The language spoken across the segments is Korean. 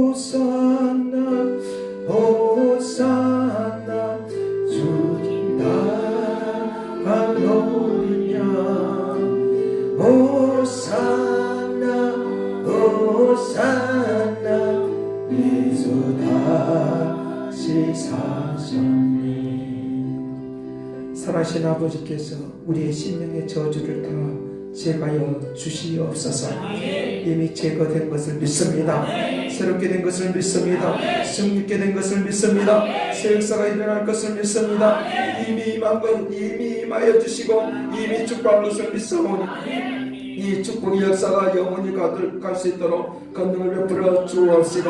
호산나 호산나 주님 나가노리냐 호산나 호산나 예수 다시 사셨네. 살아신 아버지께서 우리의 심령의 저주를 다 제거하여 주시옵소서. 이미 제거된 것을 믿습니다. 새롭게 된 것을 믿습니다. 승리있게 된 것을 믿습니다. 새 역사가 일어날 것을 믿습니다. 이미 임한 것 이미 임하여 주시고 이미 축복한 것을 믿사오니 이 축복의 역사가 영원히 갈 수 있도록 권능을 베풀어 주옵시고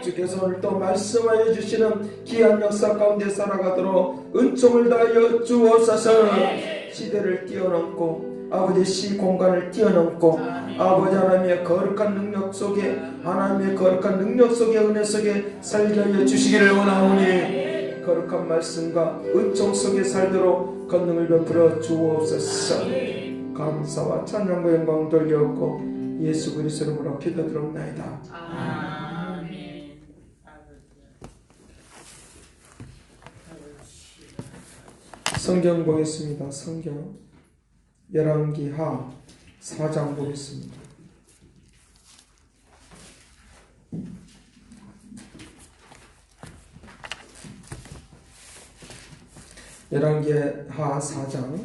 주께서 오늘 또 말씀하여 주시는 귀한 역사 가운데 살아가도록 은총을 다하여 주옵소서. 시대를 뛰어넘고 아버지 시공간을 뛰어넘고 아버지 하나님의 거룩한 능력 속에 하나님의 거룩한 능력 속에 은혜 속에 살게 하여 주시기를 원하오니 거룩한 말씀과 은총 속에 살도록 권능을 베풀어 주옵소서. 감사와 찬양과 영광 돌려옵고 예수 그리스도 이름으로 기도드립나이다. 아멘. 성경 보겠습니다. 성경 열왕기하 4장 보겠습니다. 열왕기하 4장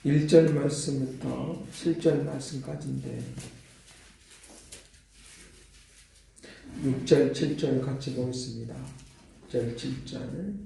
1절 말씀부터 7절 말씀까지인데 6절 7절 같이 보겠습니다. 6절 7절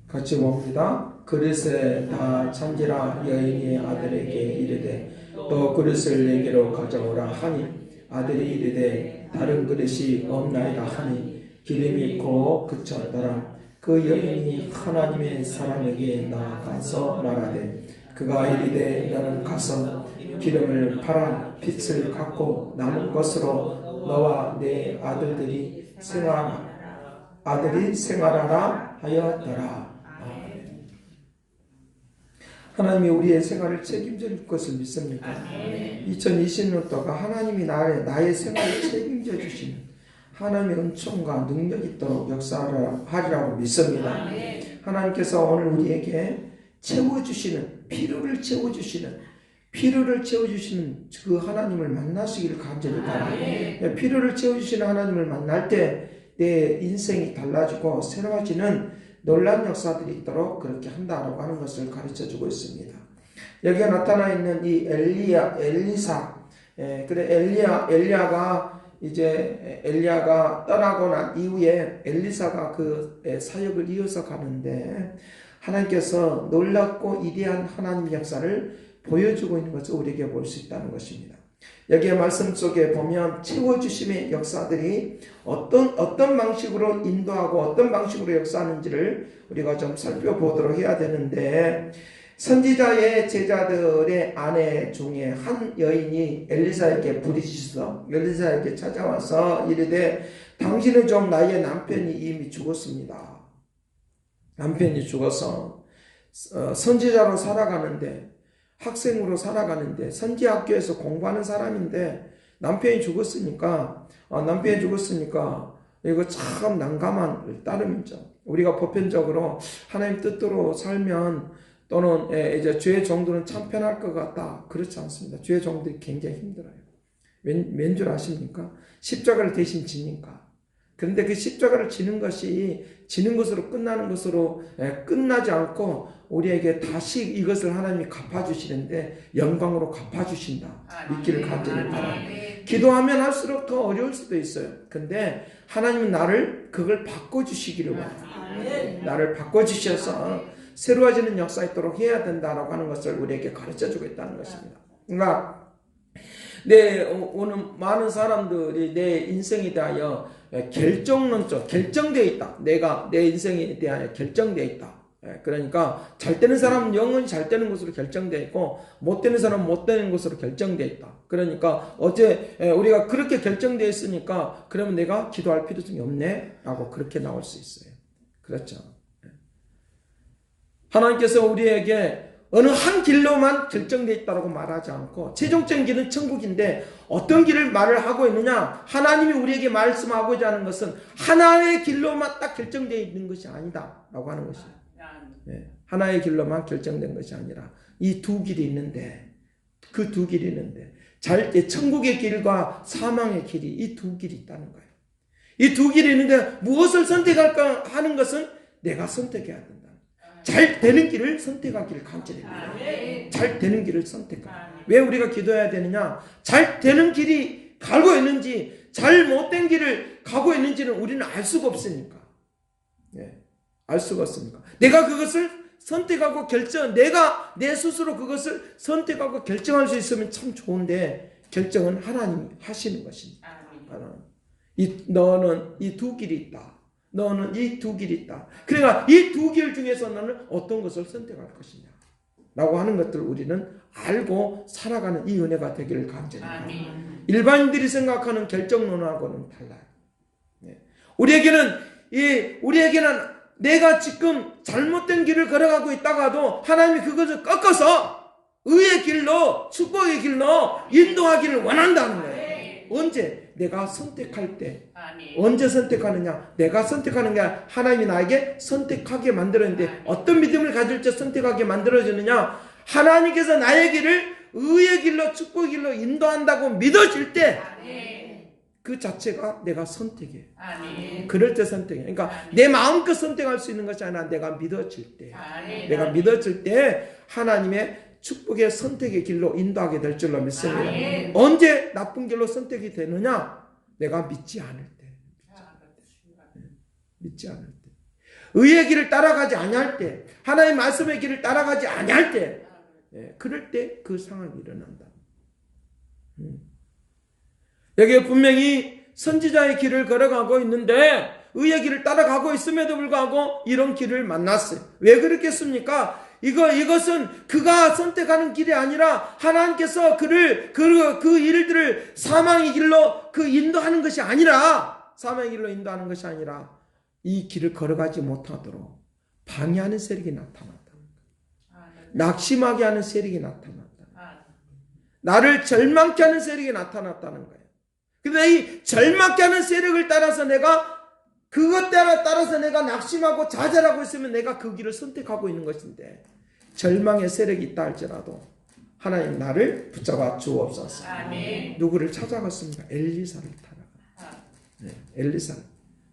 같이 봅니다. 그릇에 다 찬지라 여인이 아들에게 이르되 또 그릇을 내게로 가져오라 하니 아들이 이르되 다른 그릇이 없나이다 하니 기름이 곧 그쳤더라. 그 여인이 하나님의 사람에게 나아가서 말하되 그가 이르되 너는 가서 기름을 팔아 빚을 갚고 남은 것으로 너와 내 아들이 생활하라 하였더라. 하나님이 우리의 생활을 책임져 줄 것을 믿습니다. 2020년도가 하나님이 나의 생활을 책임져 주시는 하나님의 은총과 능력이 있도록 역사하리라고 믿습니다. 하나님께서 오늘 우리에게 채워주시는 필요를 채워주시는 그 하나님을 만나시기를 간절히 바랍니다. 필요를 채워주시는 하나님을 만날 때 내 인생이 달라지고 새로워지는 놀라운 역사들이 있도록 그렇게 한다라고 하는 것을 가르쳐주고 있습니다. 여기에 나타나 있는 이 엘리사, 엘리야가 떠나고 난 이후에 엘리사가 그 사역을 이어서 가는데 하나님께서 놀랍고 위대한 하나님의 역사를 보여주고 있는 것을 우리에게 볼 수 있다는 것입니다. 여기에 말씀 속에 보면 채워주심의 역사들이 어떤 방식으로 인도하고 어떤 방식으로 역사하는지를 우리가 좀 살펴보도록 해야 되는데 선지자의 제자들의 아내 중에 한 여인이 엘리사에게 부르짖어 엘리사에게 찾아와서 이르되 당신의 종 나의 남편이 이미 죽었습니다. 남편이 죽어서 선지자로 살아가는데 학생으로 살아가는데 선지학교에서 공부하는 사람인데 남편이 죽었으니까 이거 참 난감한 따름이죠. 우리가 보편적으로 하나님 뜻대로 살면 또는 이제 주의 종들은 참 편할 것 같다. 그렇지 않습니다. 주의 종들이 굉장히 힘들어요. 왠 줄 아십니까? 십자가를 대신 지니까. 그런데 그 십자가를 지는 것으로 끝나는 것으로 끝나지 않고 우리에게 다시 이것을 하나님이 갚아주시는데 영광으로 갚아주신다. 믿기를 간절히 바랍니다. 기도하면 할수록 더 어려울 수도 있어요. 근데 하나님은 그걸 바꿔주시기를 원합니다. 나를 바꿔주셔서 새로워지는 역사 있도록 해야 된다라고 하는 것을 우리에게 가르쳐주고 있다는 것입니다. 그러니까 오늘 많은 사람들이 내 인생에 대하여 결정론적 결정되어 있다. 내 인생에 대하여 결정되어 있다. 그러니까 잘 되는 사람은 영원히 잘 되는 것으로 결정되어 있고 못 되는 사람은 못 되는 것으로 결정되어 있다. 그러니까 우리가 그렇게 결정되어 있으니까 그러면 내가 기도할 필요성이 없네 라고 그렇게 나올 수 있어요. 그렇죠. 하나님께서 우리에게 어느 한 길로만 결정되어 있다고 말하지 않고 최종적인 길은 천국인데 어떤 길을 말을 하고 있느냐? 하나님이 우리에게 말씀하고자 하는 것은 하나의 길로만 딱 결정되어 있는 것이 아니다 라고 하는 것이에요. 하나의 길로만 결정된 것이 아니라 이 두 길이 있는데, 그 두 길이 있는데 천국의 길과 사망의 길이 이 두 길이 있다는 거예요. 이 두 길이 있는데 무엇을 선택할까 하는 것은 내가 선택해야 된다. 잘 되는 길을 선택하기를 간절합니다. 잘 되는 길을 선택하라. 왜 우리가 기도해야 되느냐? 잘 되는 길이 가고 있는지 잘 못된 길을 가고 있는지는 우리는 알 수가 없으니까. 알 수가 없으니까. 내가 그것을 선택하고 내가 내 스스로 그것을 선택하고 결정할 수 있으면 참 좋은데 결정은 하나님이 하시는 것입니다. 너는 이 두 길이 있다. 너는 이 두 길이 있다. 그러니까 이 두 길 중에서 너는 어떤 것을 선택할 것이냐 라고 하는 것들을 우리는 알고 살아가는 이 은혜가 되기를 간절합니다. 일반인들이 생각하는 결정론하고는 달라요. 우리에게는 내가 지금 잘못된 길을 걸어가고 있다가도 하나님이 그것을 꺾어서 의의 길로, 축복의 길로 인도하기를 원한다는 거예요. 언제? 내가 선택할 때. 언제 선택하느냐? 내가 선택하는 게 아니라 하나님이 나에게 선택하게 만들었는데 어떤 믿음을 가질 때 선택하게 만들어지느냐? 하나님께서 나의 길을 의의 길로, 축복의 길로 인도한다고 믿어질 때 그 자체가 내가 선택이에요. 그럴 때 선택이에요. 그러니까 내 마음껏 선택할 수 있는 것이 아니라 내가 믿어질 때, 내가 믿어질 때 하나님의 축복의 선택의 길로 인도하게 될 줄로 믿습니다. 언제 나쁜 길로 선택이 되느냐? 내가 믿지 않을 때. 믿지 않을 때. 의의 길을 따라가지 아니할 때, 하나님의 말씀의 길을 따라가지 아니할 때, 그럴 때 그 상황이 일어난다. 여기에 분명히 선지자의 길을 걸어가고 있는데 의의 길을 따라가고 있음에도 불구하고 이런 길을 만났어요. 왜 그렇겠습니까? 이것은 그가 선택하는 길이 아니라 하나님께서 그 일들을 사망의 길로 인도하는 것이 아니라, 사망의 길로 인도하는 것이 아니라 이 길을 걸어가지 못하도록 방해하는 세력이 나타났다. 낙심하게 하는 세력이 나타났다. 나를 절망케 하는 세력이 나타났다는 거예요. 근데 이 절망케 하는 세력을 따라서 그것 따라서 내가 낙심하고 좌절하고 있으면 내가 그 길을 선택하고 있는 것인데, 절망의 세력이 있다 할지라도 하나님 나를 붙잡아 주옵소서. 누구를 찾아갔습니까? 엘리사를 따라가. 엘리사.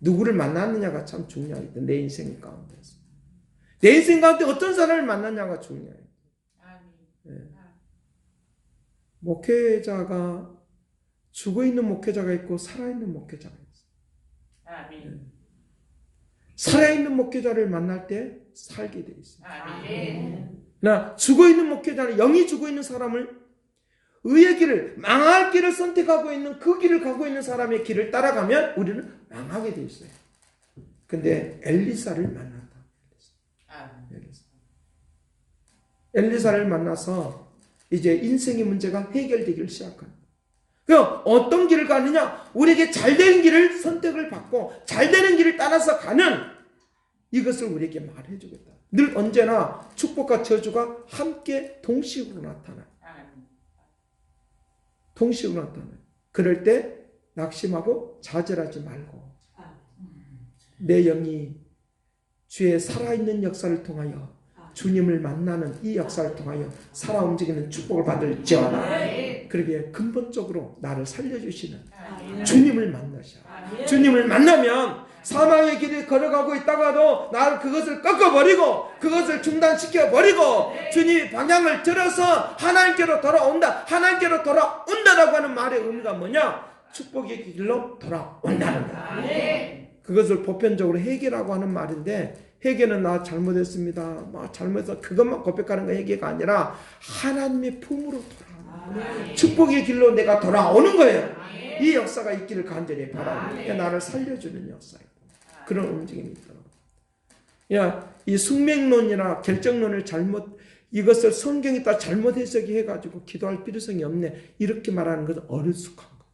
누구를 만났느냐가 참 중요하겠다. 내 인생 가운데서. 내 인생 가운데 어떤 사람을 만났냐가 중요해요. 목회자가 죽어있는 목회자가 있고 살아있는 목회자가 있어요. 살아있는 목회자를 만날 때 살게 돼 있어요. 나 죽어있는 목회자는, 영이 죽어있는 사람을, 의의 길을, 망할 길을 선택하고 있는 그 길을 가고 있는 사람의 길을 따라가면 우리는 망하게 돼 있어요. 근데 엘리사를 만났다. 엘리사를 만나서 이제 인생의 문제가 해결되기를 시작합니다. 그럼 어떤 길을 가느냐? 우리에게 잘되는 길을 선택을 받고 잘되는 길을 따라서 가는, 이것을 우리에게 말해주겠다. 늘 언제나 축복과 저주가 함께 동시으로 나타나요. 동시으로 나타나요. 그럴 때 낙심하고 좌절하지 말고 내 영이 주의 살아있는 역사를 통하여 주님을 만나는 이 역사를 통하여 살아 움직이는 축복을 받을지어다. 그러기에 근본적으로 나를 살려주시는 주님을 만나셔. 주님을 만나면 사망의 길을 걸어가고 있다가도 나를 그것을 꺾어버리고 그것을 중단시켜버리고 주님이 방향을 들어서 하나님께로 돌아온다. 하나님께로 돌아온다라고 하는 말의 의미가 뭐냐? 축복의 길로 돌아온다는 거야. 그것을 보편적으로 회개라고 하는 말인데, 회개는 나 잘못했습니다, 잘못해서 그것만 고백하는 거 회개가 아니라 하나님의 품으로 돌아오는, 축복의 길로 내가 돌아오는 거예요. 이 역사가 있기를 간절히 바랍니다. 나를 살려주는 역사예요. 그런 움직임이 있더라고요. 이 숙명론이나 결정론을 이것을 성경에 따라 잘못 해석이 해가지고 기도할 필요성이 없네, 이렇게 말하는 것은 어리숙한 거.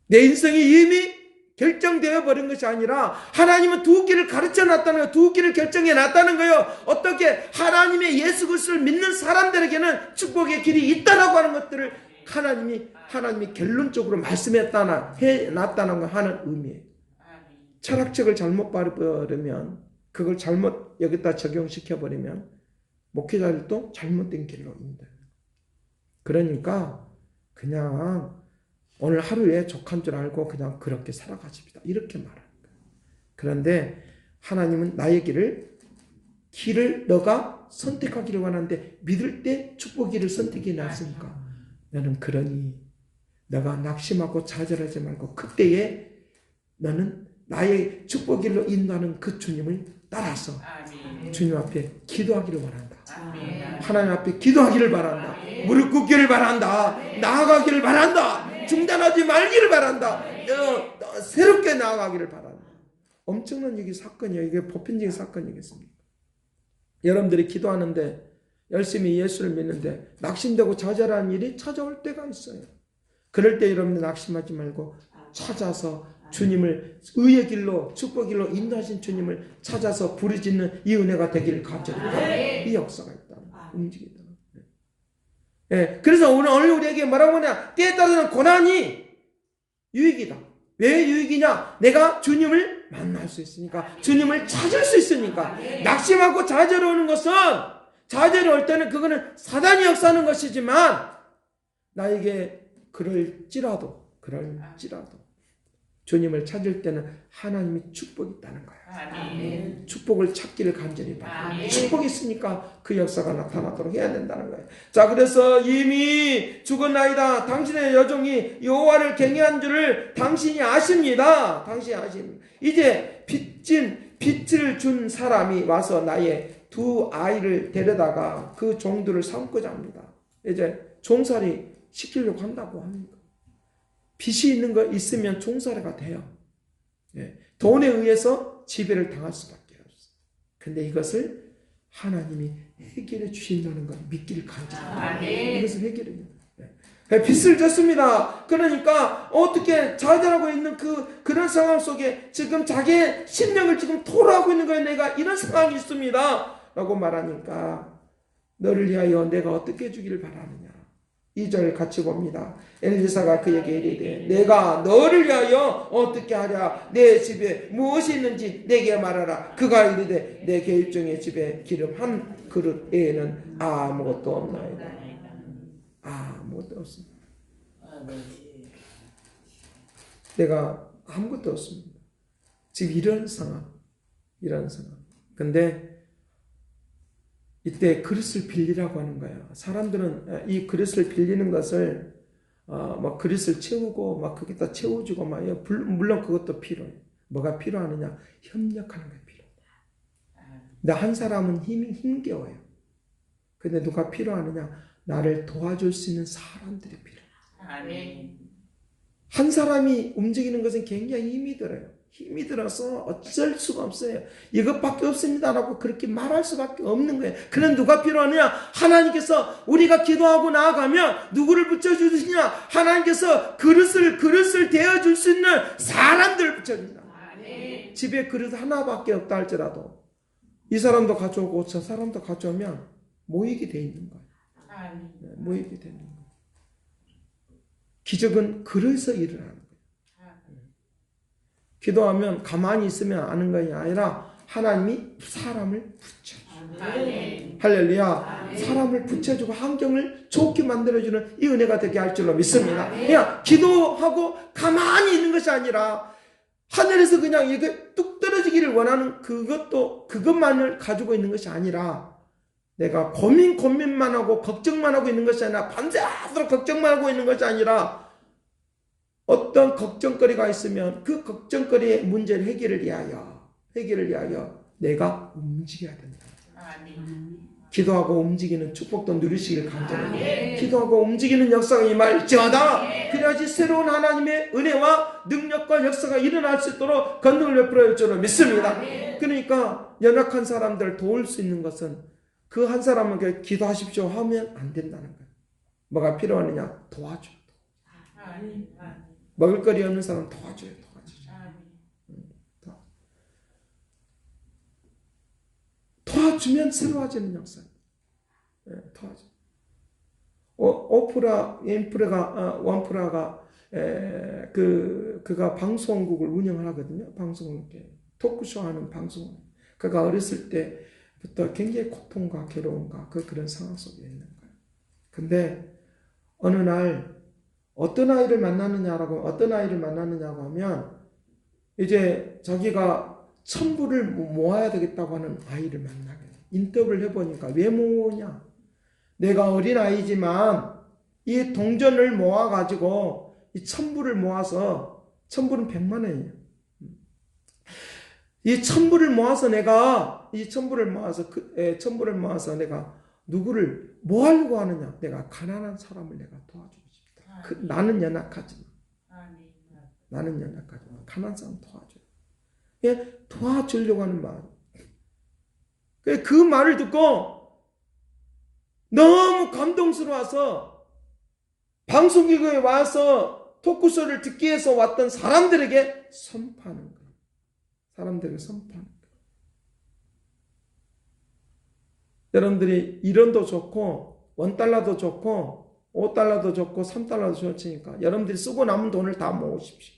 내 인생이 이미 결정되어 버린 것이 아니라 하나님은 두 길을 가르쳐 놨다는 거예요. 두 길을 결정해 놨다는 거예요. 어떻게 하나님의 예수 그리스도를 믿는 사람들에게는 축복의 길이 있다라고 하는 것들을 하나님이 결론적으로 말씀해 놨다는 거 하는 의미예요. 철학책을 잘못 버리면 그걸 잘못 여기다 적용시켜 버리면 목회자들도 잘못된 길로 인도해요. 그러니까 그냥 오늘 하루에 족한 줄 알고 그냥 그렇게 살아가십니다. 이렇게 말합니다. 그런데 하나님은 나의 길을 너가 선택하기를 원하는데 믿을 때 축복 길을 선택해 놨으니까 너는 그러니 너가 낙심하고 좌절하지 말고 그때에 너는 나의 축복 길로 인도하는 그 주님을 따라서 주님 앞에 기도하기를 원한다. 하나님 앞에 기도하기를 바란다. 무릎 꿇기를 바란다. 나아가기를 바란다. 중단하지 말기를 바란다. 새롭게 나아가기를 바란다. 엄청난 이게 사건이에요. 이게 보편적인 사건이겠습니까? 여러분들이 기도하는데 열심히 예수를 믿는데 낙심되고 좌절하는 일이 찾아올 때가 있어요. 그럴 때 여러분들 낙심하지 말고 찾아서 주님을 의의 길로 축복 길로 인도하신 주님을 찾아서 부르짖는 이 은혜가 되기를 간절히 이 역사가 있다. 움직이다. 예, 그래서 오늘 우리에게 뭐라고 하냐? 때에 따라서는 고난이 유익이다. 왜 유익이냐? 내가 주님을 만날 수 있으니까, 주님을 찾을 수 있으니까. 낙심하고 좌절 오는 것은, 좌절이 올 때는 그거는 사단이 역사하는 것이지만 나에게 그럴지라도 주님을 찾을 때는 하나님이 축복이 있다는 거예요. 아멘. 축복을 찾기를 간절히 바랍니다. 축복이 있으니까 그 역사가 나타나도록 해야 된다는 거예요. 자, 그래서 이미 죽었나이다. 당신의 여종이 여호와를 경외한 줄을 당신이 아십니다. 당신이 아십니다. 이제 빛을 준 사람이 와서 나의 두 아이를 데려다가 그 종들을 삼고자 합니다. 이제 종살이 시키려고 한다고 합니다. 빚이 있는 거 있으면 종살이가 돼요. 예. 돈에 의해서 지배를 당할 수밖에 없어요. 근데 이것을 하나님이 해결해 주신다는 걸 믿기를 간절합니다. 이것을 해결해 줘요. 예. 빚을 졌습니다. 그러니까 어떻게 좌절하고 있는 그런 상황 속에 지금 자기의 심령을 지금 토로하고 있는 거예요. 내가 이런 상황이 있습니다. 라고 말하니까 너를 위하여 내가 어떻게 해주기를 바라느냐. 2절 같이 봅니다. 엘리사가 그에게 이르되 내가 너를 위하여 어떻게 하랴. 내 집에 무엇이 있는지 내게 말하라. 그가 이르되 내 계집종의 집에 기름 한 그릇 외에는 아무것도 없나이다. 아무것도 없습니다. 내가 아무것도 없습니다. 지금 이런 상황. 근데 이때 그릇을 빌리라고 하는 거예요. 사람들은 이 그릇을 빌리는 것을 막 그릇을 채우고 막 거기다 채워주고 막 물론 그것도 필요해요. 뭐가 필요하느냐? 협력하는 게 필요해요. 근데 한 사람은 힘겨워요. 근데 누가 필요하느냐? 나를 도와줄 수 있는 사람들이 필요해요. 한 사람이 움직이는 것은 굉장히 힘이 들어요. 힘이 들어서 어쩔 수가 없어요. 이것밖에 없습니다라고 그렇게 말할 수밖에 없는 거예요. 그는 누가 필요하느냐? 하나님께서 우리가 기도하고 나아가면 누구를 붙여주시냐? 하나님께서 그릇을 대어줄 수 있는 사람들을 붙여줍니다. 집에 그릇 하나밖에 없다 할지라도 이 사람도 가져오고 저 사람도 가져오면 모이게 돼 있는 거예요. 모이게 되는 거예요. 기적은 그릇에서 일어나는 거예요. 기도하면 가만히 있으면 아는 것이 아니라 하나님이 사람을 붙여주고 할렐루야. 사람을 붙여주고 환경을 좋게 만들어주는 이 은혜가 되게 할 줄로 믿습니다. 그냥 기도하고 가만히 있는 것이 아니라 하늘에서 그냥 이게 뚝 떨어지기를 원하는 그것만을 가지고 있는 것이 아니라 내가 고민만 하고 걱정만 하고 있는 것이 아니라 밤새도록 걱정만 하고 있는 것이 아니라 어떤 걱정거리가 있으면 그 걱정거리의 문제를 해결을 위하여 내가 움직여야 된다. 기도하고 움직이는 축복도 누리시길 간절합니다. 기도하고 움직이는 역사가 임할지어다. 그래야지 새로운 하나님의 은혜와 능력과 역사가 일어날 수 있도록 권능을 베풀어 줄 줄로 믿습니다. 그러니까 연약한 사람들을 도울 수 있는 것은 그 한 사람에게 기도하십시오 하면 안 된다는 거예요. 뭐가 필요하느냐? 도와줘요. 먹을 거리 없는 사람 도와줘요. 도와주면 새로워지는 역사. 도와줘. 원프라가 그가 방송국을 운영을 하거든요. 방송을 토크쇼 하는 방송. 그가 어렸을 때부터 굉장히 고통과 괴로움과 그런 상황 속에 있는 거예요. 근데 어느 날 어떤 아이를 만나느냐고 하면 이제 자기가 천부를 모아야 되겠다고 하는 아이를 만나게 돼요. 인터뷰를 해보니까 왜 모으냐? 내가 어린 아이지만 이 동전을 모아가지고 이 천부를 모아서, 천부는 100만 원이에요. 이 천부를 모아서 내가 누구를 뭐 하려고 하느냐? 내가 가난한 사람을 내가 도와주고 싶다. 나는 연약하지만. 가난한 사람 도와줘요. 도와주려고 하는 마음. 그 말을 듣고 너무 감동스러워서 방송국에 와서 토크쇼를 듣기 위해서 왔던 사람들에게 선포하는 거예요. 여러분들이 1원도 좋고 $1도 좋고 $5도 좋고 $3도 좋으니까 여러분들이 쓰고 남은 돈을 다 모으십시오.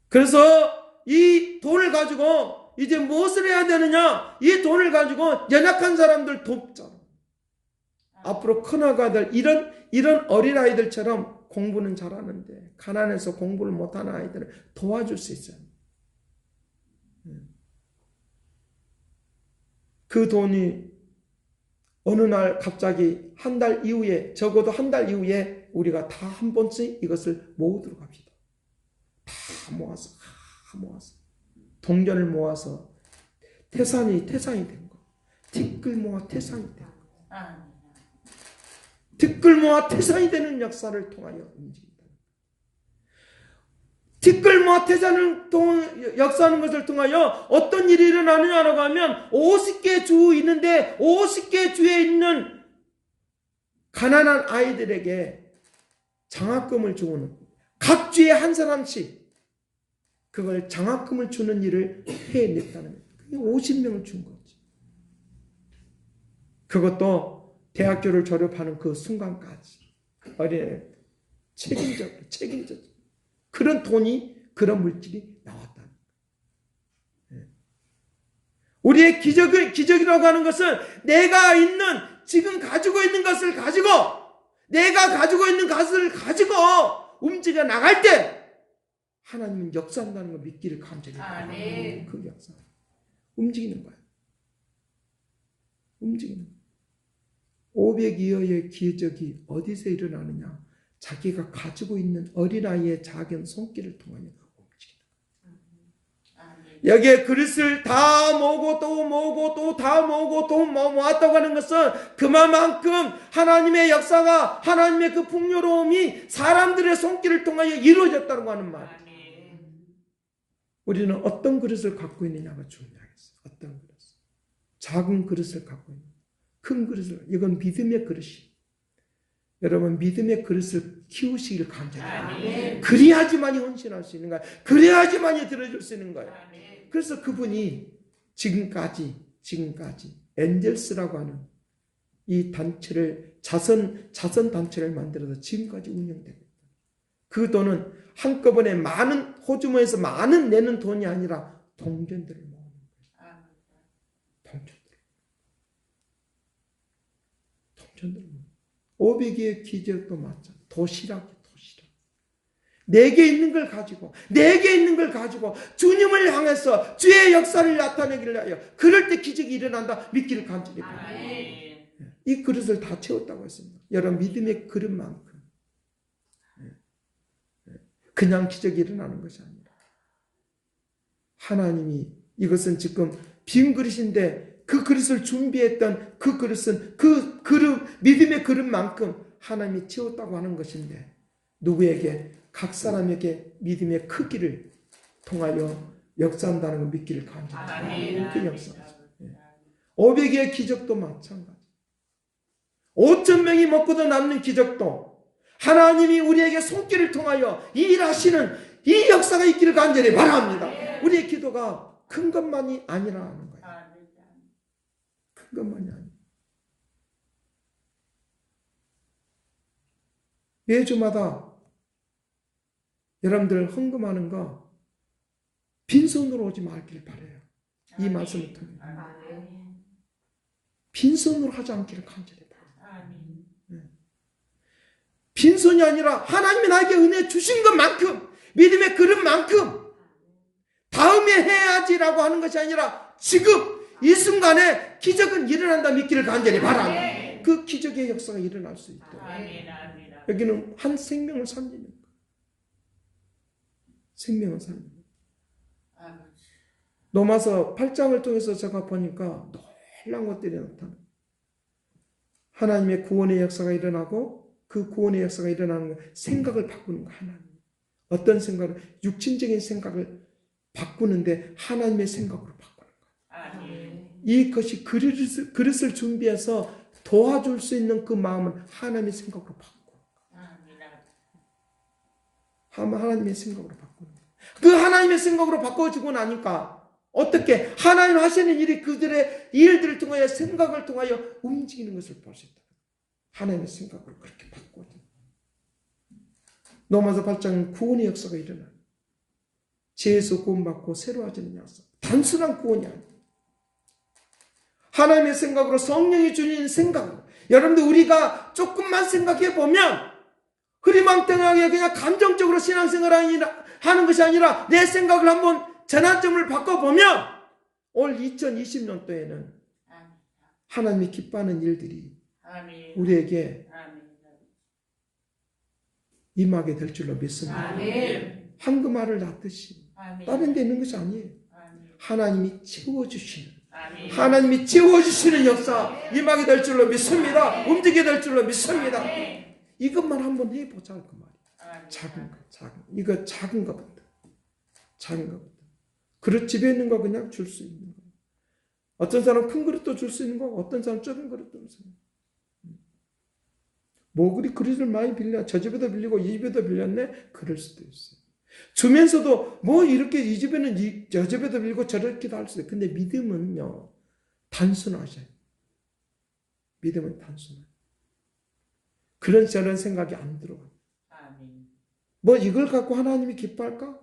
그래서 이 돈을 가지고 이제 무엇을 해야 되느냐? 이 돈을 가지고 연약한 사람들 돕자. 앞으로 커나가야 될 이런 어린아이들처럼 공부는 잘하는데 가난해서 공부를 못하는 아이들을 도와줄 수 있어요. 그 돈이 어느 날 갑자기 적어도 한 달 이후에 우리가 다 한 번씩 이것을 모으도록 합시다. 다 모아서 동전을 모아서 태산이 된 거. 티끌 모아 태산이 된 거. 티끌 모아 태산이 되는 역사를 통하여 움직인다. 티끌 모아 태산을 역사하는 것을 통하여 어떤 일이 일어나느냐라고 하면 50개 주 있는데 50개 주에 있는 가난한 아이들에게 장학금을 주는, 각 주에 한 사람씩 그걸 장학금을 주는 일을 해냈다는 거예요. 그게 50명을 준 거지. 그것도 대학교를 졸업하는 그 순간까지 어린애 책임져 그런 돈이, 그런 물질이 나왔다는 거예요. 우리의 기적이라고 하는 것은 내가 지금 가지고 있는 것을 가지고, 내가 가지고 있는 것을 가지고 움직여 나갈 때 하나님은 역사한다는 걸 믿기를 간절히 바랍니다. 그 역사. 움직이는 거예요. 500여의 기적이 어디서 일어나느냐? 자기가 가지고 있는 어린아이의 작은 손길을 통하여 움직이는 거예요. 여기에 그릇을 다 모으고 또 모으고 또 다 모으고 또 모았다고 하는 것은 그만큼 하나님의 역사가, 하나님의 그 풍요로움이 사람들의 손길을 통하여 이루어졌다고 하는 말이에요. 우리는 어떤 그릇을 갖고 있느냐가 중요하겠어요. 어떤 그릇. 작은 그릇을 갖고 있는, 큰 그릇을, 이건 믿음의 그릇이. 여러분 믿음의 그릇을 키우시길 간절해요. 그래야지만이 헌신할 수 있는 거예요. 그래야지만이 들어줄 수 있는 거예요. 그래서 그분이 지금까지 엔젤스라고 하는 이 단체를 자선 단체를 만들어서 지금까지 운영되고 있다. 그 돈은 한꺼번에 호주머니에서 많은 내는 돈이 아니라 동전들을 모으는 거예요. 동전들. 500개의 기적도 마찬가지. 도시락. 내게 있는 걸 가지고 주님을 향해서 주의 역사를 나타내기를 하여 그럴 때 기적이 일어난다 믿기를 간절히 바랍니다. 이 그릇을 다 채웠다고 했습니다. 여러분 믿음의 그릇만큼 그냥 기적이 일어나는 것이 아니라 하나님이, 이것은 지금 빈 그릇인데 그 그릇을 준비했던 그 그릇은 그 믿음의 그릇만큼 하나님이 채웠다고 하는 것인데, 누구에게? 각 사람에게 믿음의 크기를 통하여 역사한다는 걸 믿기를 간절합니다. 그 역사죠. 500개의 기적도 마찬가지. 5,000명이 먹고도 남는 기적도 하나님이 우리에게 손길을 통하여 일하시는 이 역사가 있기를 간절히 바랍니다. 우리의 기도가 큰 것만이 아니라는 거예요. 큰 것만이 아니라. 매주마다 여러분들 헌금하는 거 빈손으로 오지 말길 바라요. 이 말씀을 통해 빈손으로 하지 않기를 간절히 바라요. 빈손이 아니라 하나님이 나에게 은혜 주신 것만큼, 믿음의 그릇만큼 다음에 해야지라고 하는 것이 아니라 지금 이 순간에 기적은 일어난다 믿기를 간절히 바랍니다. 그 기적의 역사가 일어날 수 있도록. 여기는 한 생명을 살리는 거예요. 생명을 살리는 거예요. 로마서 8장을 통해서 제가 보니까 놀라운 것들이 나타나요. 하나님의 구원의 역사가 일어나고 그 구원의 역사가 일어나는 거 생각을 바꾸는 거. 하나님 어떤 생각을, 육신적인 생각을 바꾸는데 하나님의 생각으로 바꾸는 거. 이것이 그릇을 준비해서 도와줄 수 있는 그 마음은 하나님의 생각으로 바꾸는 거. 하나님의 생각으로 바꾸는 거. 그 하나님의 생각으로 바꿔지고 나니까 어떻게 하나님 하시는 일이 그들의 일들을 통하여 생각을 통하여 움직이는 것을 볼 수 있다. 하나님의 생각으로 그렇게 바꿔져. 로마서 8장은 구원의 역사가 일어나요. 죄에서 구원받고 새로워지는 역사. 단순한 구원이 아니에요. 하나님의 생각으로 성령이 주는 생각으로. 여러분들 우리가 조금만 생각해 보면 흐리망텅하게 그냥 감정적으로 신앙생활을 하는 것이 아니라 내 생각을 한번 전환점을 바꿔보면 올 2020년도에는 하나님이 기뻐하는 일들이 우리에게 임하게 될 줄로 믿습니다. 황금알을 낳듯이 다른 데 있는 것이 아니에요. 하나님이 채워주시는 하나님이 채워주시는 역사 임하게 될 줄로 믿습니다. 움직이게 될 줄로 믿습니다. 이것만 한번 해보자 그 말이에요. 작은 것, 이거 작은 것부터. 그릇 집에 있는 거 그냥 줄 수 있는 거. 어떤 사람은 큰 그릇도 줄 수 있는 거고 어떤 사람은 작은 그릇도 줄 수 있는 거. 뭐 그리 그릇을 많이 빌려 저 집에도 빌리고 이 집에도 빌렸네 그럴 수도 있어요. 주면서도 뭐 이렇게 이 집에는 저 집에도 빌리고 저렇게도 할 수 있어요. 근데 믿음은요 단순하셔요. 믿음은 단순해요. 그런 저런 생각이 안 들어가요. 뭐 이걸 갖고 하나님이 기뻐할까?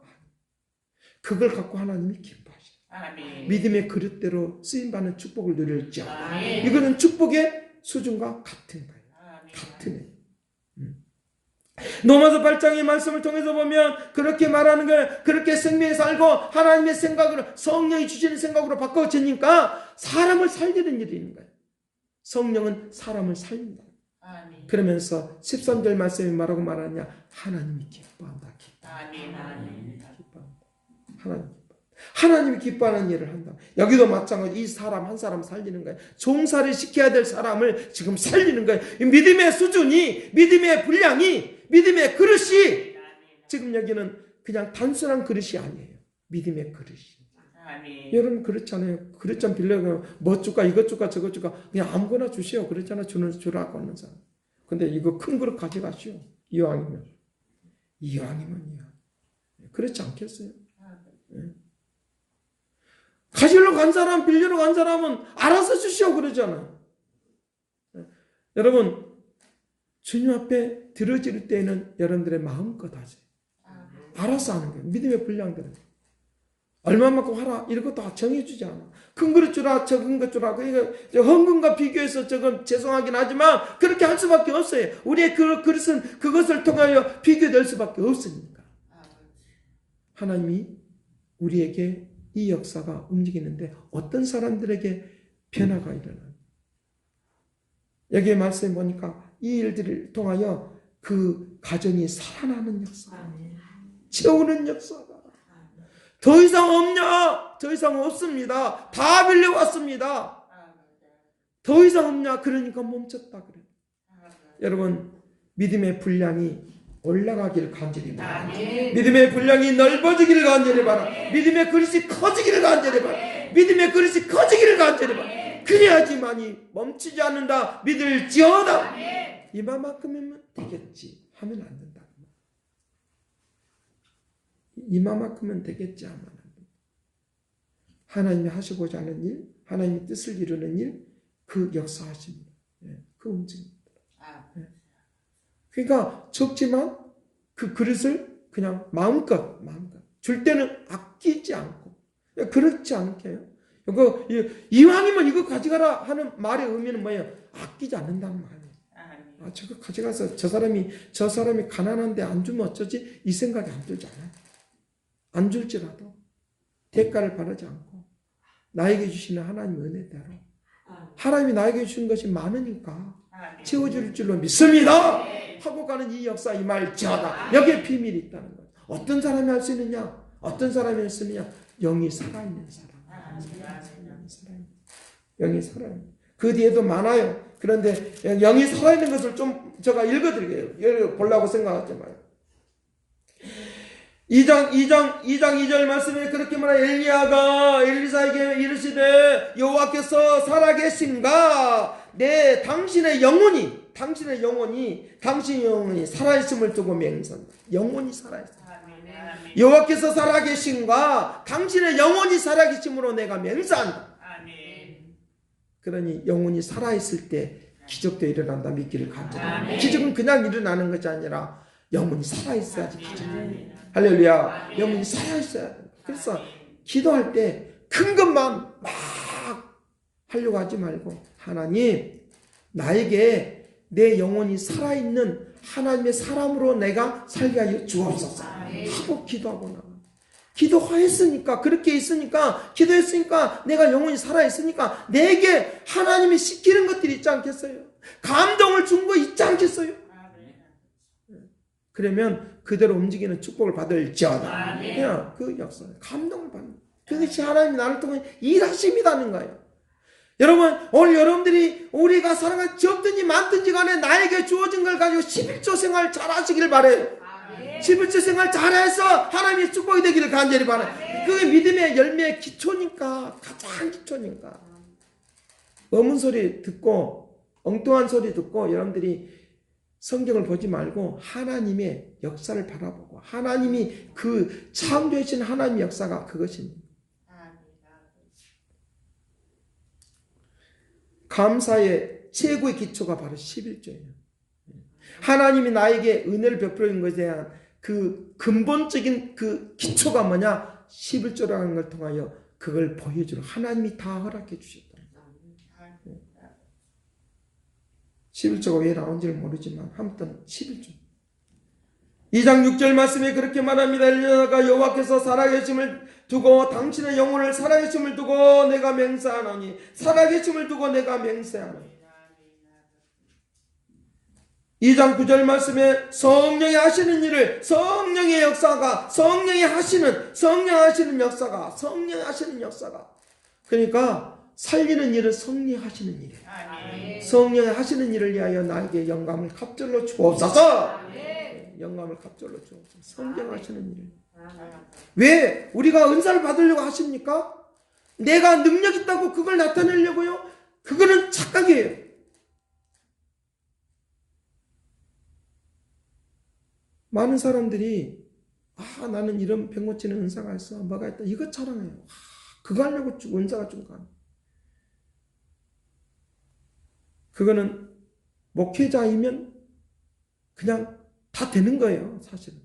그걸 갖고 하나님이 기뻐하셔요. 믿음의 그릇대로 쓰임받는 축복을 누릴지어. 이거는 축복의 수준과 같은 거예요. 같은 애. 로마서 8장의 말씀을 통해서 보면 그렇게 말하는 거예요. 그렇게 생명에 살고 하나님의 생각으로 성령이 주시는 생각으로 바꿔지니까 사람을 살리는 일이 있는 거예요. 성령은 사람을 살린다. 그러면서 13절 말씀이 뭐라고 말하냐? 하나님이 기뻐한다. 하나님이 기뻐하는 일을 한다. 여기도 마찬가지. 이 사람 한 사람 살리는 거예요. 종살이 시켜야 될 사람을 지금 살리는 거예요. 믿음의 수준이, 믿음의 분량이, 믿음의 그릇이 지금 여기는 그냥 단순한 그릇이 아니에요. 믿음의 그릇이. 여러분 그렇잖아요. 그릇 좀 빌려고 뭐 줄까 이것 줄까 저것 줄까 그냥 아무거나 주시오. 그랬잖아. 주라고 하는 사람. 근데 이거 큰 그릇 가져가시오. 이왕이면. 그렇지 않겠어요? 가지러 간 사람, 빌리러 간 사람은 알아서 주시오 그러잖아요. 여러분, 주님 앞에 들어질 때에는 여러분들의 마음껏 하세요. 알아서 하는 거예요. 믿음의 분량대로. 얼마만큼 하라 이런 것도 정해주지 않아. 큰 그릇 주라, 적은 것 주라. 그러니까 헌금과 비교해서 저건 죄송하긴 하지만 그렇게 할 수밖에 없어요. 우리의 그 그릇은 그것을 통하여 비교될 수밖에 없으니까. 하나님이 우리에게 이 역사가 움직이는데 어떤 사람들에게 변화가 일어나요. 여기에 말씀해 보니까 이 일들을 통하여 그 가정이 살아나는 역사, 채우는 역사가 더 이상 없냐? 더 이상 없습니다. 다 빌려왔습니다. 더 이상 없냐? 그러니까 멈췄다 그래요. 여러분 믿음의 분량이 올라가길 간절히 바랍니다. 믿음의 분량이 넓어지기를 간절히 바랍니다. 믿음의 그릇이 커지기를 간절히 바랍니다. 믿음의 그릇이 커지기를 간절히 바랍니다. 그래야지만이 멈추지 않는다. 믿을지어다. 이만큼이면 되겠지 하면 안 된다. 이만큼은 되겠지 하면 안 된다. 하나님이 하시고자 하는 일, 하나님의 뜻을 이루는 일, 그 역사하십니다. 그 움직입니다. 그러니까 적지만 그 그릇을 그냥 마음껏 줄 때는 아끼지 않고, 그렇지 않게 해요. 이왕이면 이거 가져가라 하는 말의 의미는 뭐예요? 아끼지 않는다는 말이에요. 저거 가져가서 저 사람이 가난한데 안 주면 어쩌지? 이 생각이 안 들잖아요. 안 줄지라도 대가를 바라지 않고 나에게 주시는 하나님 은혜대로 하나님이 나에게 주신 것이 많으니까 채워줄 줄로 믿습니다 하고 가는 이 역사, 이 말지어다. 여기에 비밀이 있다는 거예요. 어떤 사람이 할 수 있느냐? 어떤 사람이 할 수 있느냐? 영이 살아있는 사람. 영이 살아있는. 그 뒤에도 많아요. 그런데 영이 살아있는 것을 좀 제가 읽어드릴게요. 보려고 생각하지 마요. 2장 2절 말씀에 그렇게 말해 엘리야가 엘리사에게 이르시되 여호와께서 살아계신가? 네, 당신의 영혼이 살아있음을 두고 맹세한다. 영혼이 살아있다. 여호와께서 살아계신가? 당신의 영혼이 살아계심으로 내가 맹세한다. 그러니 영혼이 살아있을 때 기적도 일어난다. 믿기를 간절히. 기적은 그냥 일어나는 것이 아니라 영혼이 살아있어야지 기적이. 할렐루야. 영혼이 살아있어야 돼. 그래서 기도할 때 큰 것만 막 하려고 하지 말고 하나님, 나에게 내 영혼이 살아있는 하나님의 사람으로 내가 살게 하여 주옵소서 하고 기도하고 나가. 기도했으니까, 그렇게 있으니까, 기도했으니까, 내가 영혼이 살아있으니까 내게 하나님이 시키는 것들이 있지 않겠어요? 감동을 준 거 있지 않겠어요? 그러면 그대로 움직이는 축복을 받을지어다. 그냥 그 역사, 감동을 받는, 그것이 하나님이 나를 통해 일하심이라는 거예요. 여러분, 오늘 여러분들이 우리가 살아가는 적든지 많든지 간에 나에게 주어진 걸 가지고 11조 생활 잘 하시길 바라요. 11조 생활 잘해서 하나님의 축복이 되기를 간절히 바라요. 그게 믿음의 열매의 기초니까, 가장 기초니까. 어문 소리 듣고, 엉뚱한 소리 듣고 여러분들이 성경을 보지 말고 하나님의 역사를 바라보고 하나님이 그 창조하신 하나님의 역사가 그것입니다. 감사의 최고의 기초가 바로 11조예요. 하나님이 나에게 은혜를 베풀어준 것에 대한 그 근본적인 그 기초가 뭐냐? 11조라는 걸 통하여 그걸 보여주는, 하나님이 다 허락해 주셨다. 11조가 왜 나온지를 모르지만 아무튼 11조. 2장 6절 말씀에 그렇게 말합니다. 엘리야가 여호와께서 살아계심을 두고 당신의 영혼을 살아계심을 두고 내가 맹세하노니, 살아계심을 두고 내가 맹세하노니. 2장 9절 말씀에 성령이 하시는 일을, 성령의 역사가, 성령이 하시는 역사가, 그러니까 살리는 일은 성령이 하시는 일이에요. 성령이 하시는 일을 위하여 나에게 영감을 갑절로 주옵소서. 영감을 갑절로 주옵소서. 성령 하시는 일을. 왜 우리가 은사를 받으려고 하십니까? 내가 능력 있다고 그걸 나타내려고요? 그거는 착각이에요. 많은 사람들이 나는 이런 병 고치는 은사가 있어, 뭐가 있다, 이거 자랑해요. 그거 하려고 은사가 준 거 아니에요. 그거는 목회자이면 그냥 다 되는 거예요, 사실은.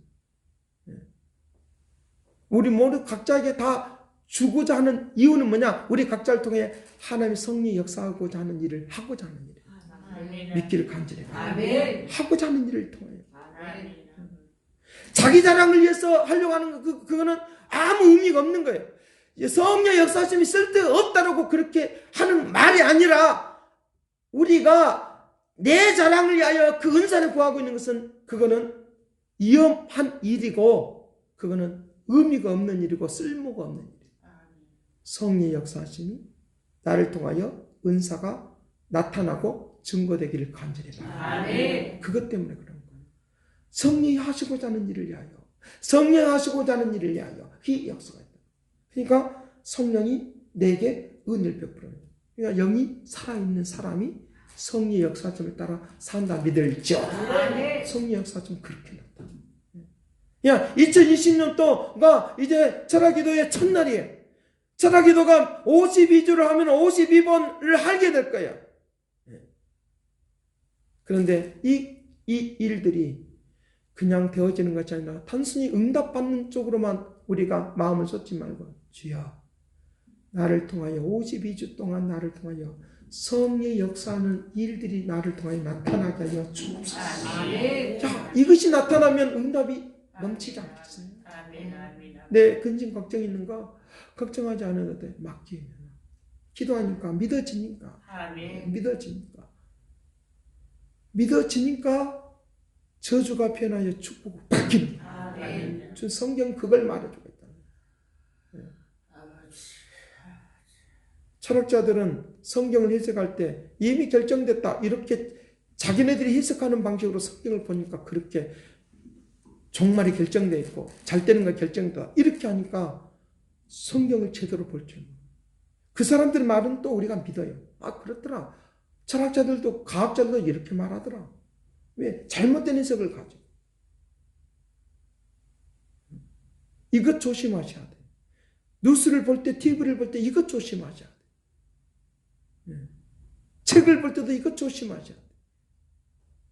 우리 모두 각자에게 다 주고자 하는 이유는 뭐냐? 우리 각자를 통해 하나님의 성령이 역사하고자 하는 일을 하고자 하는 일이에요. 믿기를 간절히 바랍니다. 하고자 하는 일을 통해. 자기 자랑을 위해서 하려고 하는 거, 그거는 아무 의미가 없는 거예요. 성령 역사심이 쓸데없다라고 그렇게 하는 말이 아니라, 우리가 내 자랑을 위하여 그 은사를 구하고 있는 것은 그거는 위험한 일이고, 그거는 의미가 없는 일이고 쓸모가 없는 일이에요. 성령의 역사심이 나를 통하여 은사가 나타나고 증거되기를 간절히 바랍니다. 그것 때문에 그런 거예요. 성령이 하시고자 하는 일을 위하여, 성령이 하시고자 하는 일을 위하여 이 역사가 있다. 그러니까 성령이 내게 은혜를 베풀어요. 그러니까 영이 살아있는 사람이 성령의 역사점을 따라 산다 믿을지어다. 성령의 역사점 그렇게 나타나. 2020년도가 이제 철학기도의 첫날이에요. 철학기도가 52주를 하면 52번을 하게 될 거예요. 그런데 이 일들이 그냥 되어지는 것이 아니라 단순히 응답받는 쪽으로만 우리가 마음을 쏟지 말고, 주여 나를 통하여 52주 동안 나를 통하여 성의 역사하는 일들이 나를 통하여 나타나게 하여 주옵소서. 자, 이것이 나타나면 응답이 넘치지 않겠어요? 내 근심 걱정 있는 거 걱정하지 않아도 돼. 맡기면 기도하니까 믿어지니까. 믿어지니까 저주가 변하여 축복을 바뀌는 거예요. 성경 그걸 말해주고 있다. 철학자들은 성경을 해석할 때 이미 결정됐다 이렇게 자기네들이 해석하는 방식으로 성경을 보니까 그렇게 종말이 결정되어 있고 잘 되는 거 결정되어 이렇게 하니까 성경을 제대로 볼 줄 몰라요. 그 사람들 말은 또 우리가 믿어요. 아, 그렇더라. 철학자들도 과학자들도 이렇게 말하더라. 왜? 잘못된 해석을 가지고. 이것 조심하셔야 돼. 뉴스를 볼 때, TV를 볼 때 이것 조심하셔야 돼. 책을 볼 때도 이것 조심하셔야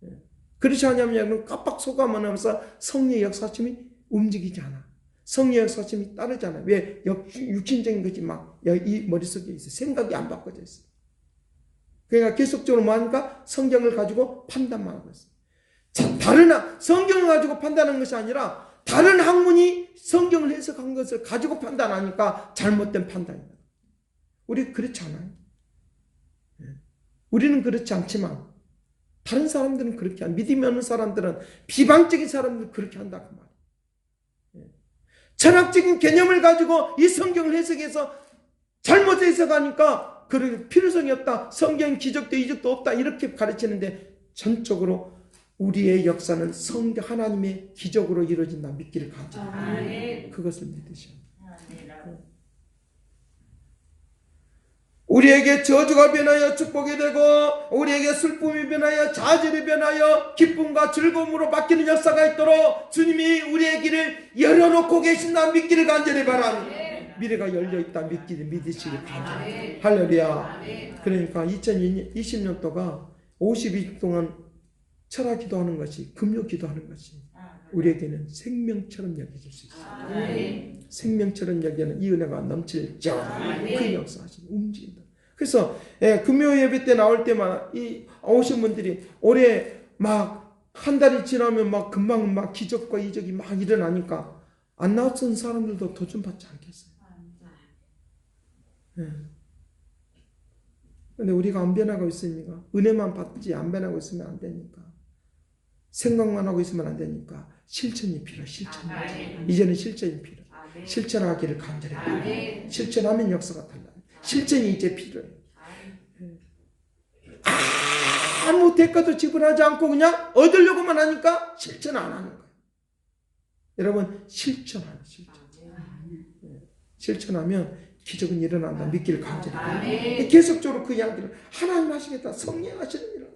돼. 그렇지 않으면 깜빡 속아하면서 성령의 역사심이 움직이지 않아. 성령의 역사심이 따르지 않아. 왜? 육신적인 것이 막 이 머릿속에 있어. 생각이 안 바꿔져 있어. 그러니까 계속적으로 뭐 하니까 성경을 가지고 판단만 하고 있어. 자, 성경을 가지고 판단하는 것이 아니라 다른 학문이 성경을 해석한 것을 가지고 판단하니까 잘못된 판단이다. 우리 그렇지 않아요. 우리는 그렇지 않지만 다른 사람들은 그렇게 믿음이 없는 사람들은 비방적인 사람들은 그렇게 한다고 말이에요. 철학적인 개념을 가지고 이 성경을 해석해서 잘못 해석하니까 그럴 필요성이 없다. 성경 기적도 이적도 없다. 이렇게 가르치는데 전적으로 우리의 역사는 성경 하나님의 기적으로 이루어진다. 믿기를 가져. 그것을 믿으셔야 돼요. 우리에게 저주가 변하여 축복이 되고 우리에게 슬픔이 변하여 좌절이 변하여 기쁨과 즐거움으로 바뀌는 역사가 있도록 주님이 우리의 길을 열어놓고 계신다. 믿기를 간절히 바랍니다. 미래가 열려있다. 믿으시길 바랍니다. 할렐루야. 그러니까 2020년도가 52주 동안 철학 기도하는 것이, 금요 기도하는 것이 우리에게는 생명처럼 여겨질 수 있어요. 생명처럼 여기는 이 은혜가 넘칠지어다. 그 역사하시는 움직인다. 그래서 금요 예배 때 나올 때마다 이 오신 분들이 올해 막 한 달이 지나면 막 금방 막 기적과 이적이 막 일어나니까 안 나왔던 사람들도 도전받지 않겠어요. 근데 우리가 안 변하고 있으니까, 은혜만 받지 안 변하고 있으면 안 되니까, 생각만 하고 있으면 안 되니까 실천이 필요해. 이제는 실천이 필요해. 실천하기를 간절히 바랍니다. 실천하면 역사가 달라요. 실천이 이제 필요해요. 아무 대가도 지불하지 않고 그냥 얻으려고만 하니까 실천 안 하는 거예요. 여러분, 실천하는 실천. 실천하면 기적은 일어난다. 믿기를 간절히 바랍니다. 계속적으로 그 이야기를 하나님 하시겠다. 성령 하시는 일을.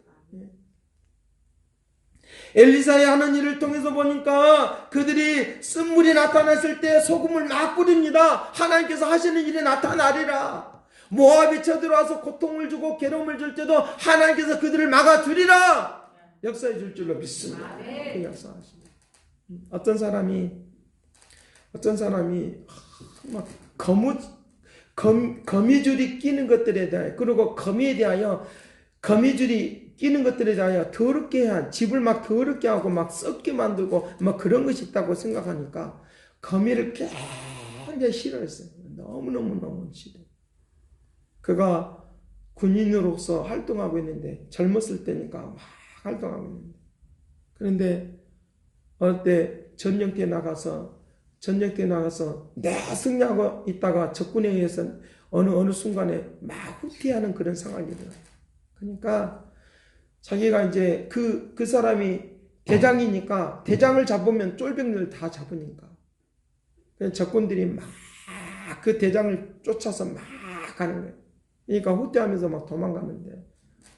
엘리사의 하는 일을 통해서 보니까 그들이 쓴물이 나타났을 때 소금을 막 뿌립니다. 하나님께서 하시는 일이 나타나리라. 모압이 쳐들어와서 고통을 주고 괴로움을 줄 때도 하나님께서 그들을 막아주리라. 역사해 줄 줄로 믿습니다. 그 역사하십니다. 어떤 사람이 막 거미줄이 끼는 것들에 대하여, 그리고 거미에 대하여 거미줄이 끼는 것들에 대하여 더럽게 집을 막 더럽게 하고 막 썩게 만들고 막 그런 것이 있다고 생각하니까 거미를 굉장히 싫어했어요. 너무 싫어요. 그가 군인으로서 활동하고 있는데, 젊었을 때니까 막 활동하고 있는데, 그런데 어느 때 전쟁터에 나가서 내가 승리하고 있다가 적군에 의해서 어느 순간에 막 후퇴하는 그런 상황이 일어나요. 그러니까 자기가 이제 그 사람이 대장이니까 대장을 잡으면 쫄병들 다 잡으니까 적군들이 막 그 대장을 쫓아서 막 가는 거예요. 그러니까 후퇴하면서 막 도망가는데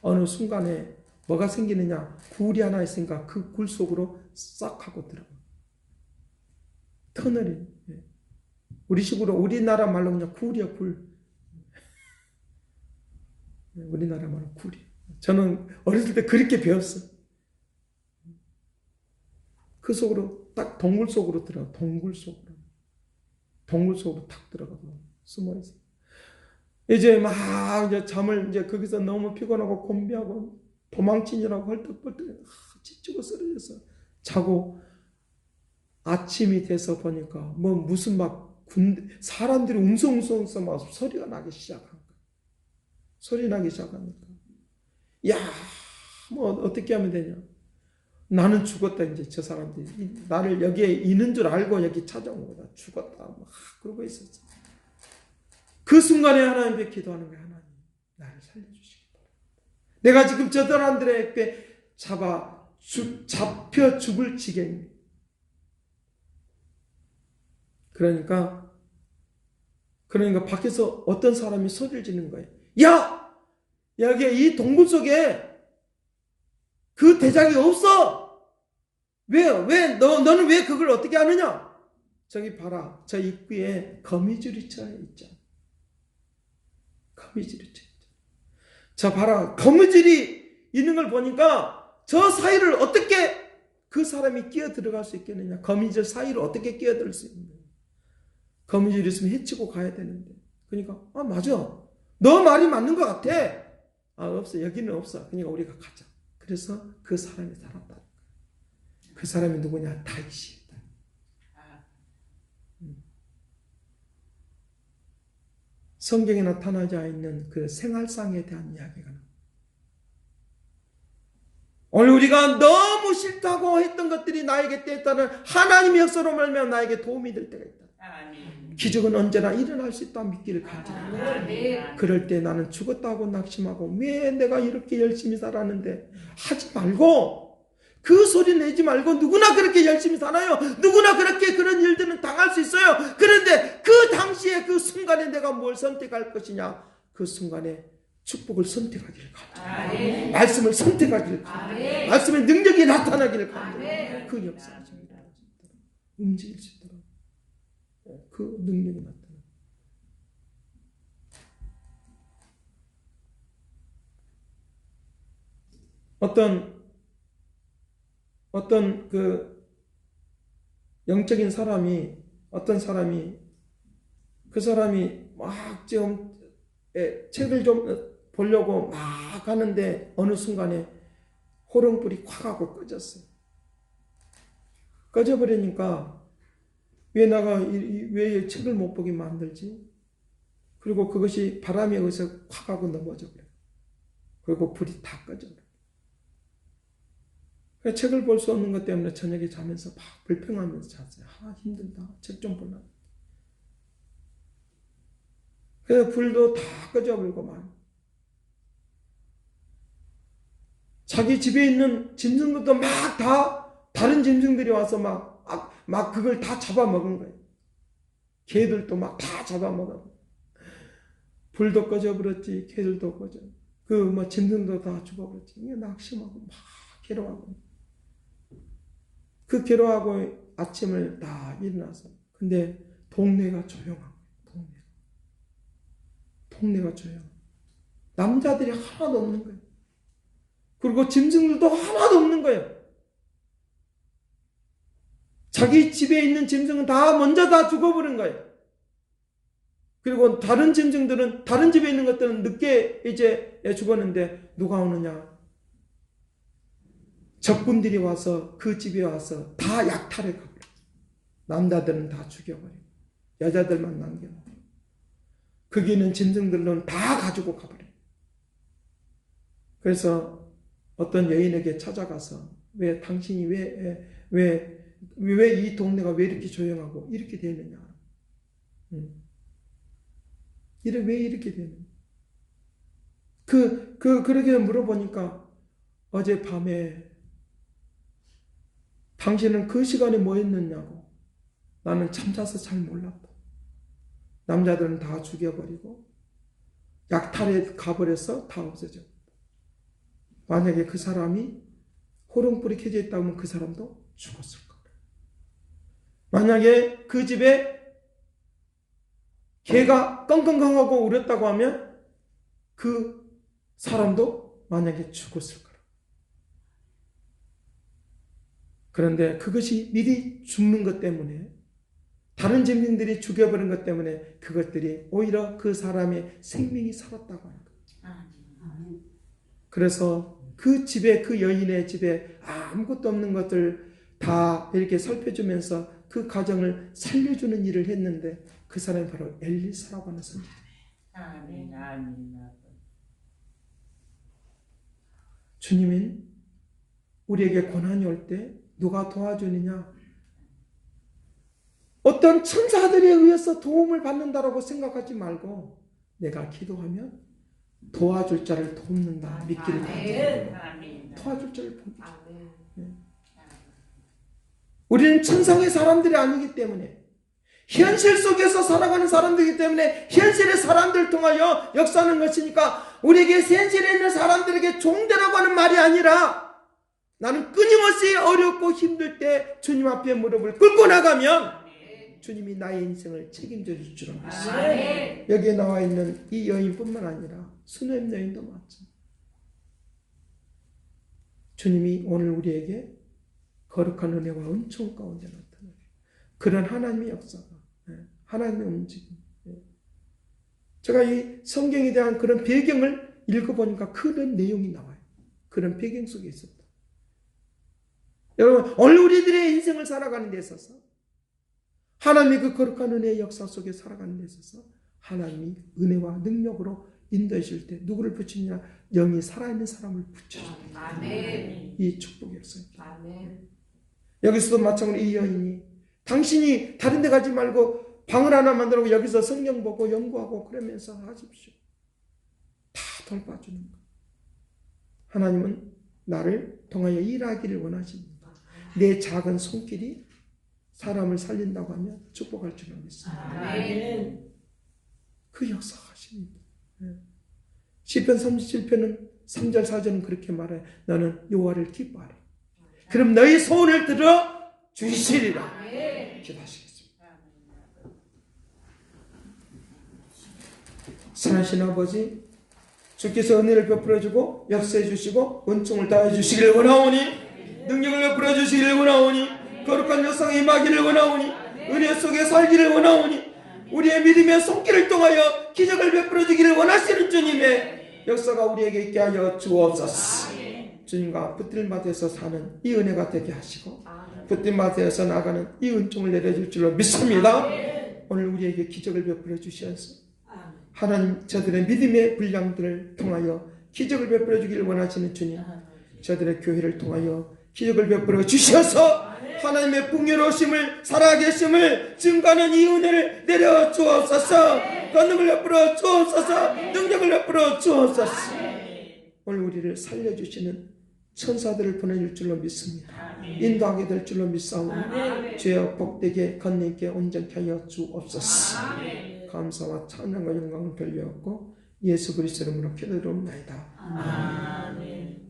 어느 순간에 뭐가 생기느냐, 굴이 하나 있으니까 그 굴 속으로 싹 하고 들어가. 터널이. 우리식으로 우리나라 말로 그냥 굴이야, 굴. 우리나라 말로 굴이. 저는 어렸을 때 그렇게 배웠어. 그 속으로 딱 동굴 속으로 들어가. 동굴 속으로. 동굴 속으로 탁 들어가서 숨어 있어. 이제 막 이제 잠을 이제 거기서 너무 피곤하고 곤비하고 도망치느라고 헐떡벌떡 찢고 쓰러져서 자고 아침이 돼서 보니까 뭐 무슨 막 사람들이 웅성웅성 막 소리가 나기 시작한 거야. 소리 나기 시작하니까 야, 뭐 어떻게 하면 되냐? 나는 죽었다. 이제 저 사람들이 나를 여기에 있는 줄 알고 여기 찾아온 거다. 죽었다. 막 그러고 있었어. 그 순간에 하나님께 기도하는 거야. 하나님, 나를 살려주시기 바랍니다. 내가 지금 저 사람들에게 잡혀 죽을 지경입니다. 그러니까 밖에서 어떤 사람이 소리를 지르는 거예요. 야! 여기 이 동굴 속에 그 대장이 없어! 너는 왜 그걸 어떻게 하느냐? 저기 봐라. 저 입구에 거미줄이 쳐 있죠. 거미줄이 쳐 있죠. 저 봐라. 거미줄이 있는 걸 보니까 저 사이를 어떻게 그 사람이 끼어 들어갈 수 있겠느냐? 거미줄 사이를 어떻게 끼어들 수 있느냐? 거미줄 있으면 헤치고 가야 되는데. 그러니까 맞아. 너 말이 맞는 것 같아. 없어. 여기는 없어. 그러니까 우리가 가자. 그래서 그 사람이 살았다. 그 사람이 누구냐? 다윗이다. 성경에 나타나지 않는 그 생활상에 대한 이야기가 나옵니다. 오늘 우리가 너무 싫다고 했던 것들이 나에게 때에 하나님의 역사로 말하면 나에게 도움이 될 때가 있다. 기적은 언제나 일어날 수 있다 믿기를 간절합니다. 그럴 때 나는 죽었다고 낙심하고 왜 내가 이렇게 열심히 살았는데 하지 말고 그 소리 내지 말고 누구나 그렇게 열심히 살아요. 누구나 그렇게 그런 일들은 당할 수 있어요. 그런데 그 당시에 그 순간에 내가 뭘 선택할 것이냐 그 순간에 축복을 선택하기를 간절합니다. 말씀을 선택하기를 간절합니다. 말씀의 능력이 나타나기를 간절합니다. 그 역사가 좀 일어날 수 있도록 움직일 수 있도록 그 능력이 나타나. 어떤 그 영적인 사람이 그 사람이 막 지금 책을 좀 보려고 막 하는데 어느 순간에 호롱불이 콱 하고 꺼졌어요. 꺼져버리니까 왜 책을 못 보게 만들지? 그리고 그것이 바람에 의해서 콱 하고 넘어져 버려요. 그리고 불이 다 꺼져버려요. 책을 볼 수 없는 것 때문에 저녁에 자면서 막 불평하면서 잤어요. 힘들다. 책 좀 보려고. 그래서 불도 다 꺼져버리고만. 자기 집에 있는 짐승들도 막 다른 짐승들이 와서 막 그걸 다 잡아먹은 거예요. 개들도 막 다 잡아먹어. 불도 꺼져버렸지, 개들도 꺼져. 짐승도 다 죽어버렸지. 낙심하고 막 괴로워하고. 그 괴로워하고 아침을 다 일어나서. 근데 동네가 조용한 거예요. 동네가 조용한 거예요. 남자들이 하나도 없는 거예요. 그리고 짐승들도 하나도 없는 거예요. 자기 집에 있는 짐승은 먼저 다 죽어버린 거예요. 그리고 다른 짐승들은, 다른 집에 있는 것들은 늦게 이제 죽었는데 누가 오느냐? 적군들이 와서 그 집에 와서 다 약탈해 가버렸어요. 남자들은 다 죽여버리고 여자들만 남겨놓고 거기 있는 짐승들은 다 가지고 가버려요. 그래서 어떤 여인에게 찾아가서 왜 당신이 왜 이 동네가 왜 이렇게 조용하고 이렇게 되느냐? 왜 이렇게 되느냐? 그렇게 물어보니까 어젯밤에 당신은 그 시간에 뭐 했느냐고. 나는 잠자서 잘 몰랐다. 남자들은 다 죽여버리고 약탈에 가버려서 다 없어져. 만약에 그 사람이 호롱불이 켜져 있다면 그 사람도 죽었을 거예요. 만약에 그 집에 개가 끙끙끙하고 울었다고 하면 그 사람도 만약에 죽었을 거라. 그런데 그것이 미리 죽는 것 때문에, 다른 짐승들이 죽여버린 것 때문에 그것들이 오히려 그 사람의 생명이 살았다고 하는 거예요. 그래서 그 집에, 그 여인의 집에 아무것도 없는 것들 다 이렇게 살펴주면서 그 가정을 살려주는 일을 했는데 그 사람이 바로 엘리사라고 하는 선지자입니다. 주님은 우리에게 고난이 올 때 누가 도와주느냐? 어떤 천사들에 의해서 도움을 받는다라고 생각하지 말고 내가 기도하면 도와줄 자를 돕는다 믿기를 바랍니다. 도와줄 자를 돕는다. 우리는 천상의 사람들이 아니기 때문에, 현실 속에서 살아가는 사람들이기 때문에 현실의 사람들을 통하여 역사하는 것이니까, 우리에게 현실에 있는 사람들에게 종되라고 하는 말이 아니라 나는 끊임없이 어렵고 힘들 때 주님 앞에 무릎을 꿇고 나가면 주님이 나의 인생을 책임져 줄 줄 믿습니다. 여기에 나와 있는 이 여인뿐만 아니라 수넴 여인도 마찬가지입니다. 주님이 오늘 우리에게 거룩한 은혜와 은총 가운데 나타나요. 그런 하나님의 역사가, 하나님의 움직임. 제가 이 성경에 대한 그런 배경을 읽어보니까 그런 내용이 나와요. 그런 배경 속에 있었다. 여러분, 오늘 우리들의 인생을 살아가는 데 있어서, 하나님의 그 거룩한 은혜의 역사 속에 살아가는 데 있어서 하나님이 은혜와 능력으로 인도하실 때 누구를 붙이냐? 영이 살아있는 사람을 붙여줍니다. 이 축복의 역사입니다. 여기서도 마찬가지로 이 여인이, 당신이 다른 데 가지 말고 방을 하나 만들고 여기서 성경 보고 연구하고 그러면서 하십시오. 다 돌봐주는 것. 하나님은 나를 통하여 일하기를 원하십니다. 내 작은 손길이 사람을 살린다고 하면 축복할 줄을 믿습니다. 그 역사가 하십니다. 시편 37편은 3절 4절은 그렇게 말해요. 너는 여호와를 기뻐하라. 그럼 너희 소원을 들어 주시리라. 기도하시겠습니다. 선하신 아버지, 주께서 은혜를 베풀어 주고 역사해 주시고 은총을 다해 주시기를 원하오니, 능력을 베풀어 주시기를 원하오니, 거룩한 역사가 임하기를 원하오니, 은혜 속에 살기를 원하오니, 우리의 믿음의 손길을 통하여 기적을 베풀어 주기를 원하시는 주님의 역사가 우리에게 있게 하여 주옵소서. 주님과 붙들림받아서 사는 이 은혜가 되게 하시고 붙들림받아서 나가는 이 은총을 내려줄 줄로 믿습니다. 오늘 우리에게 기적을 베풀어 주셔서 하나님, 저들의 믿음의 분량들을 통하여 기적을 베풀어 주기를 원하시는 주님, 저들의 교회를 통하여 기적을 베풀어 주셔서 하나님의 풍요로우심을, 살아계심을 증거하는 이 은혜를 내려 주옵소서. 권능을 베풀어 주옵소서. 능력을 베풀어 주옵소서. 오늘 우리를 살려주시는 천사들을 보내줄 줄로 믿습니다. 인도하게 될 줄로 믿사오니 주여 복되게 건너있게 온전케 하여 주옵소서. 감사와 찬양과 영광을 돌려왔고 예수 그리스도 이름으로 기도드리옵나이다. 아멘.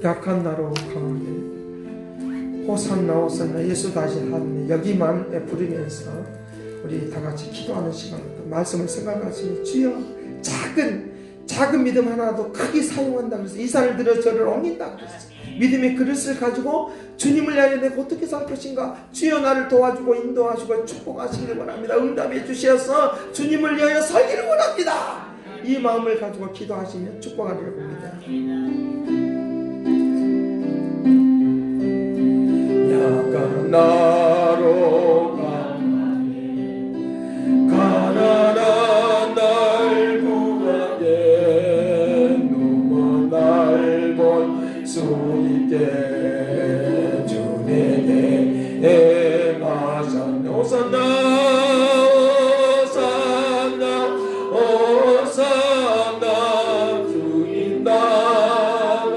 약한 나로 강하네, 호산나 호산나 예수 다시 하네, 여기만 부르면서 우리 다 같이 기도하는 시간입니다. 말씀을 생각하시니 주여 작은 믿음 하나도 크게 사용한다 그래서 이산을 들어 저를 옮긴다 그랬어. 믿음의 그릇을 가지고 주님을 위하여 내가 어떻게 살 것인가, 주여 나를 도와주고 인도하시고 축복하시기를 원합니다. 응답해 주셔서 주님을 위하여 살기를 원합니다. 이 마음을 가지고 기도하시면 축복하리라 봅니다. 약간 나로 가난한 날 구하게 누구 날 볼 수 있게 주님에게 행하셨네. 호산나 호산나 호산나 주님 나라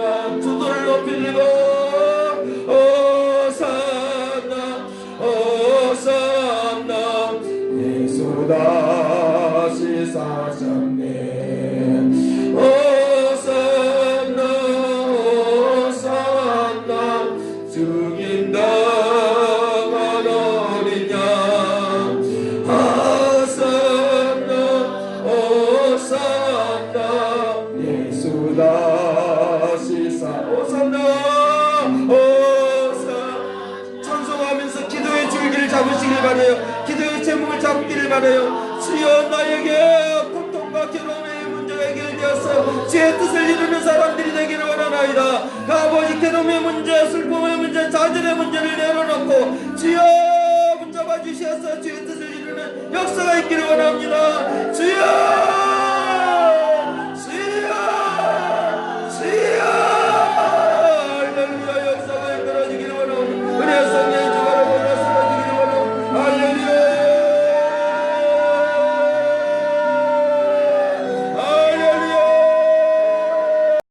인당한 어린 양 하산나 오산나 예수 다시 오산나 오산 찬송하면서 기도의 줄기를 잡으시길 바라요. 기도의 제목을 잡기를 바라요. 주여 나에게 고통과 괴로움의 문제가 해결되어서 주의 뜻을 이루는 사람들이 되기를 원하나이다. 아버지 괴로움의 문제, 슬픔의 문제, 좌절의 문제를 내려놓고 주여 붙잡아 주셔서 주의 뜻을 이루는 역사가 있기를 원합니다. 주여